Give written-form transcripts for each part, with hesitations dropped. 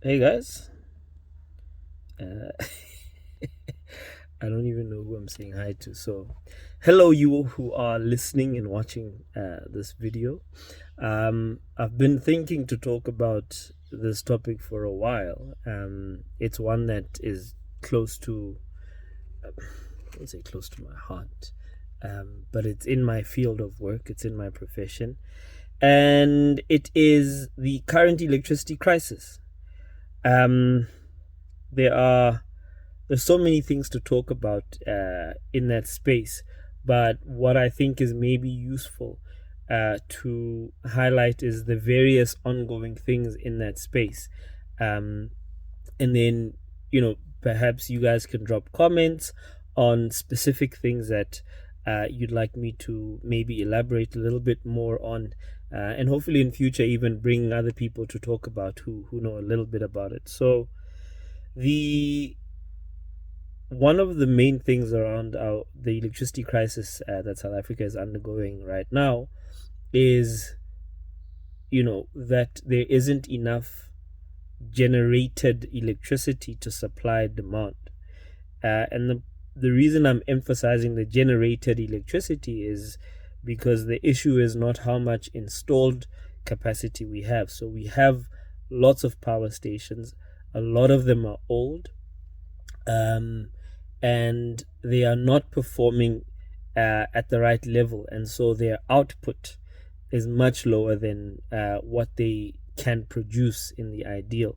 Hey guys, uh, I don't even know who I'm saying hi to. So, hello, you who are listening and watching this video. I've been thinking to talk about this topic for a while. It's one that is close to, I won't say close to my heart, but it's in my field of work, it's in my profession, and it is the current electricity crisis. Um, there are there's so many things to talk about in that space, but what I think is maybe useful to highlight is the various ongoing things in that space, um, and then perhaps you guys can drop comments on specific things that you'd like me to maybe elaborate a little bit more on. And hopefully in future even bring other people to talk about who know a little bit about it. So the one of the main things around the electricity crisis that South Africa is undergoing right now is, that there isn't enough generated electricity to supply demand. And the reason I'm emphasizing the generated electricity is because the issue is not how much installed capacity we have. So we have lots of power stations, a lot of them are old, um, and they are not performing at the right level, and so their output is much lower than what they can produce in the ideal,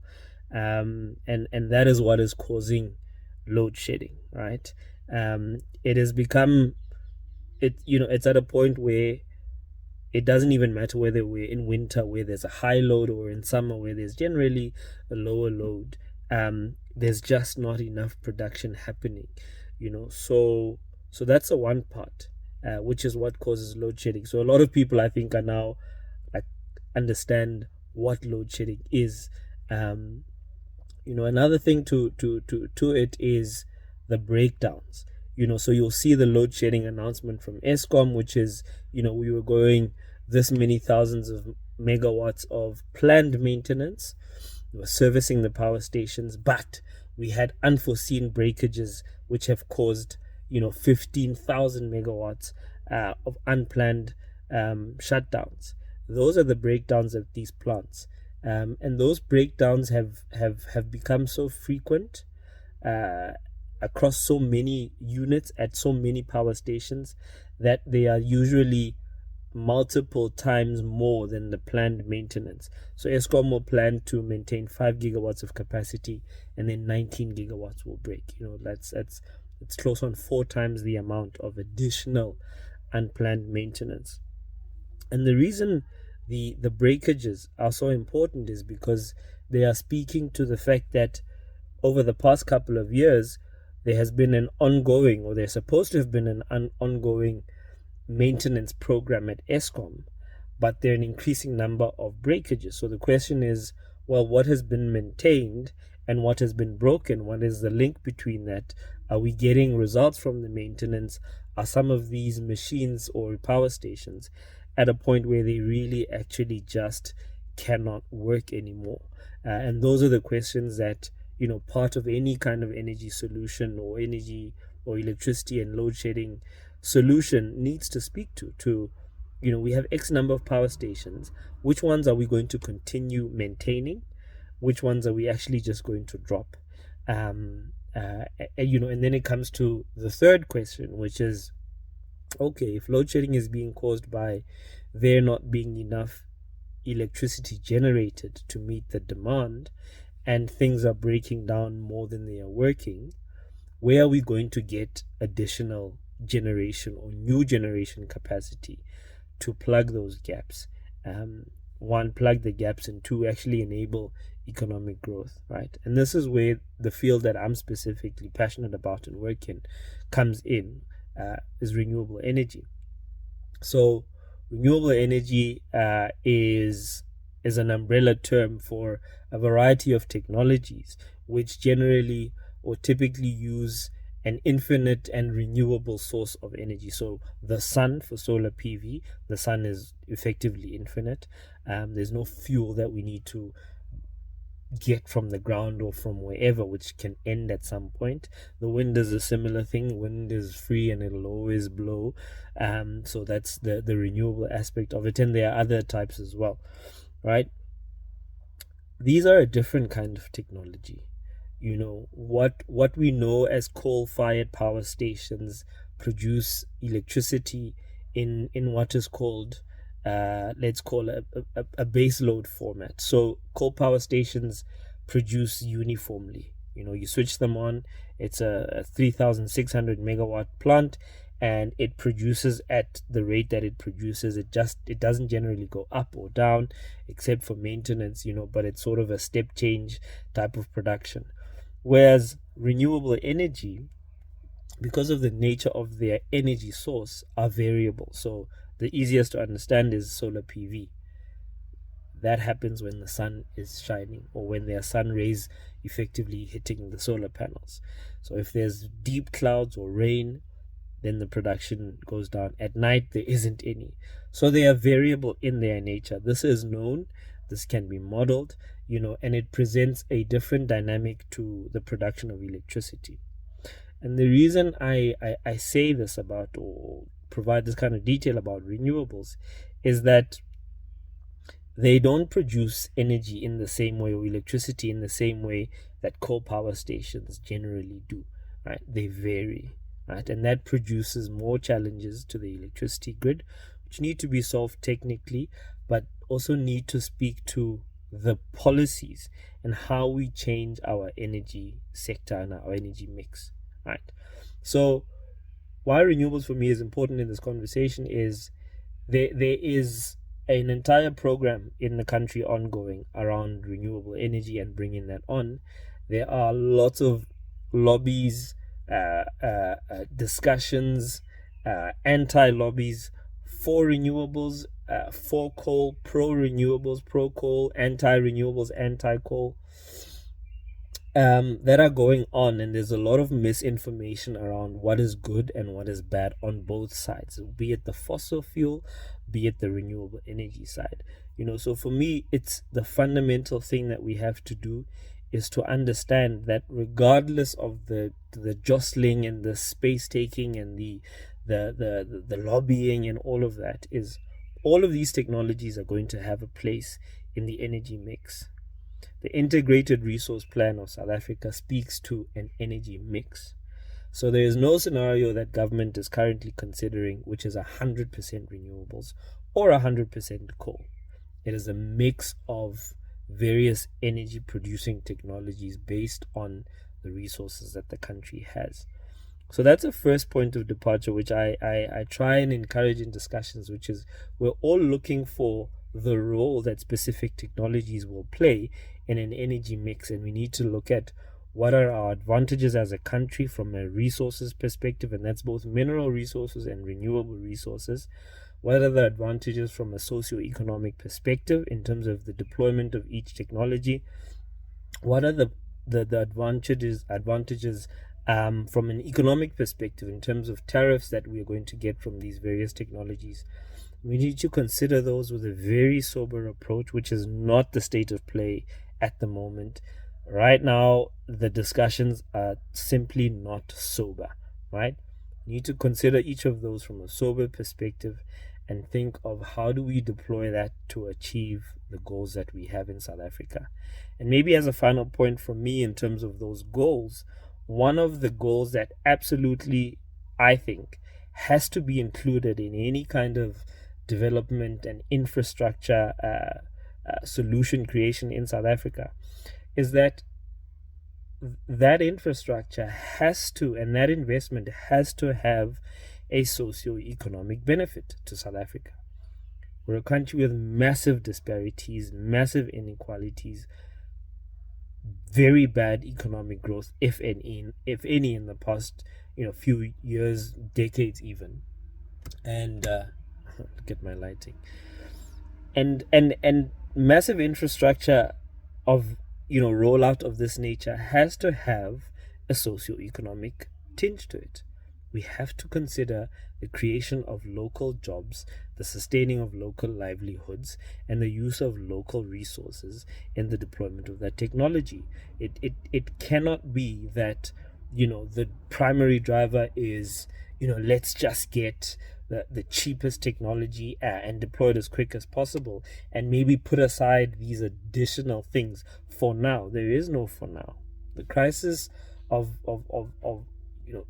and that is what is causing load shedding, right? It has become it's at a point where it doesn't even matter whether we're in winter where there's a high load or in summer where there's generally a lower load. There's just not enough production happening, so that's the one part, which is what causes load shedding. So a lot of people, I think, are now like understand what load shedding is. Another thing to it is the breakdowns. So you'll see the load shedding announcement from Eskom, which is, we were going this many thousands of megawatts of planned maintenance. We were servicing the power stations, but we had unforeseen breakages which have caused 15,000 megawatts of unplanned shutdowns. Those are the breakdowns of these plants, and those breakdowns have become so frequent uh, across so many units at so many power stations that they are usually multiple times more than the planned maintenance. So Eskom will plan to maintain 5 gigawatts of capacity, and then 19 gigawatts will break. That's it's close on 4 times the amount of additional unplanned maintenance. And the reason the breakages are so important is because they are speaking to the fact that over the past couple of years there has been an ongoing, or there's supposed to have been an ongoing maintenance program at Eskom, but there are an increasing number of breakages. So the question is, well, what has been maintained and what has been broken? What is the link between that? Are we getting results from the maintenance? Are some of these machines or power stations at a point where they really actually just cannot work anymore? And those are the questions that, part of any kind of energy solution or energy or electricity and load shedding solution needs to speak to we have X number of power stations. Which ones are we going to continue maintaining? Which ones are we actually just going to drop? And then it comes to the third question, which is, okay, if load shedding is being caused by there not being enough electricity generated to meet the demand, and things are breaking down more than they are working, where are we going to get additional generation or new generation capacity to plug those gaps? One, plug the gaps, and two, actually enable economic growth, right? And this is where the field that I'm specifically passionate about and work in comes in, is renewable energy. So renewable energy is an umbrella term for a variety of technologies which generally or typically use an infinite and renewable source of energy. So the sun, for solar PV, the sun is effectively infinite. There's no fuel that we need to get from the ground or from wherever, which can end at some point. The wind is a similar thing. Wind is free and it'll always blow. So that's the renewable aspect of it. And there are other types as well, right? These are a different kind of technology. What we know as coal-fired power stations produce electricity in what is called, let's call it a base load format. So coal power stations produce uniformly. You switch them on. It's a 3,600 megawatt plant, and it produces at the rate that it produces. It doesn't generally go up or down, except for maintenance. But it's sort of a step change type of production. Whereas renewable energy, because of the nature of their energy source, are variable. So the easiest to understand is solar PV. That happens when the sun is shining, or when there are sun rays effectively hitting the solar panels. So if there's deep clouds or rain, then the production goes down. At night, there isn't any. So they are variable in their nature. This is known, this can be modeled, and it presents a different dynamic to the production of electricity. And the reason I say this about, or provide this kind of detail about renewables, is that they don't produce energy in the same way, or electricity in the same way, that coal power stations generally do, right? They vary, right? And that produces more challenges to the electricity grid, which need to be solved technically, but also need to speak to the policies and how we change our energy sector and our energy mix, right? So why renewables for me is important in this conversation is there is an entire program in the country ongoing around renewable energy and bringing that on. There are lots of lobbies, discussions, anti-lobbies for renewables, for coal, pro-renewables, pro-coal, anti-renewables, anti-coal, that are going on, and there's a lot of misinformation around what is good and what is bad on both sides, be it the fossil fuel, be it the renewable energy side. So for me, it's the fundamental thing that we have to do is to understand that regardless of the jostling and the space taking and the lobbying and all of that, is all of these technologies are going to have a place in the energy mix. The Integrated Resource Plan of South Africa speaks to an energy mix. So there is no scenario that government is currently considering which is 100% renewables or 100% coal. It is a mix of various energy producing technologies based on the resources that the country has. So that's a first point of departure, which I try and encourage in discussions, which is we're all looking for the role that specific technologies will play in an energy mix, and we need to look at what are our advantages as a country from a resources perspective, and that's both mineral resources and renewable resources. What are the advantages from a socio-economic perspective in terms of the deployment of each technology? What are the advantages from an economic perspective in terms of tariffs that we are going to get from these various technologies? We need to consider those with a very sober approach, which is not the state of play at the moment. Right now, the discussions are simply not sober, right? We need to consider each of those from a sober perspective and think of how do we deploy that to achieve the goals that we have in South Africa. And maybe as a final point from me in terms of those goals, one of the goals that absolutely, I think, has to be included in any kind of development and infrastructure solution creation in South Africa is that infrastructure has to, and that investment has to have a socio-economic benefit to South Africa. We're a country with massive disparities, massive inequalities, very bad economic growth, if any, in the past few years, decades even. And look at my lighting. And massive infrastructure of rollout of this nature has to have a socio-economic tinge to it. We have to consider the creation of local jobs, the sustaining of local livelihoods, and the use of local resources in the deployment of that technology. It cannot be that, the primary driver is, let's just get the cheapest technology and deploy it as quick as possible, and maybe put aside these additional things for now. There is no for now. The crisis of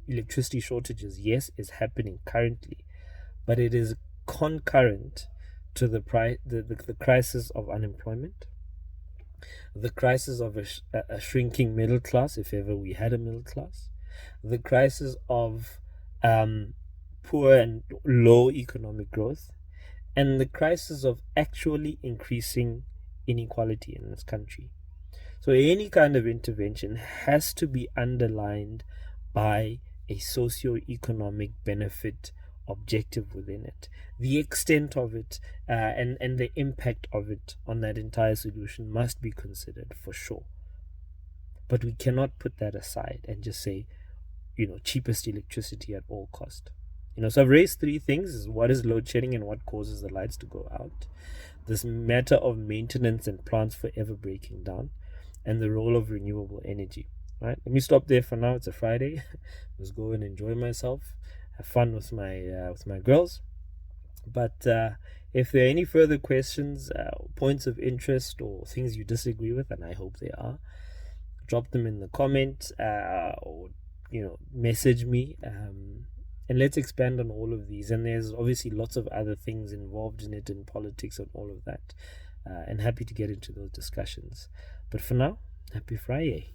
electricity shortages, yes, is happening currently, but it is concurrent to the crisis of unemployment, the crisis of a shrinking middle class, if ever we had a middle class, the crisis of poor and low economic growth, and the crisis of actually increasing inequality in this country. So any kind of intervention has to be underlined by a socio-economic benefit objective within it. The extent of it and the impact of it on that entire solution must be considered for sure. But we cannot put that aside and just say, cheapest electricity at all cost. So I've raised three things: what is load shedding and what causes the lights to go out, this matter of maintenance and plants forever breaking down, and the role of renewable energy. Right? Let me stop there for now. It's a Friday. Let's go and enjoy myself, have fun with my girls. But if there are any further questions, points of interest, or things you disagree with, and I hope they are, drop them in the comments, or message me, and let's expand on all of these. And there's obviously lots of other things involved in it, in politics and all of that, and happy to get into those discussions. But for now, happy Friday.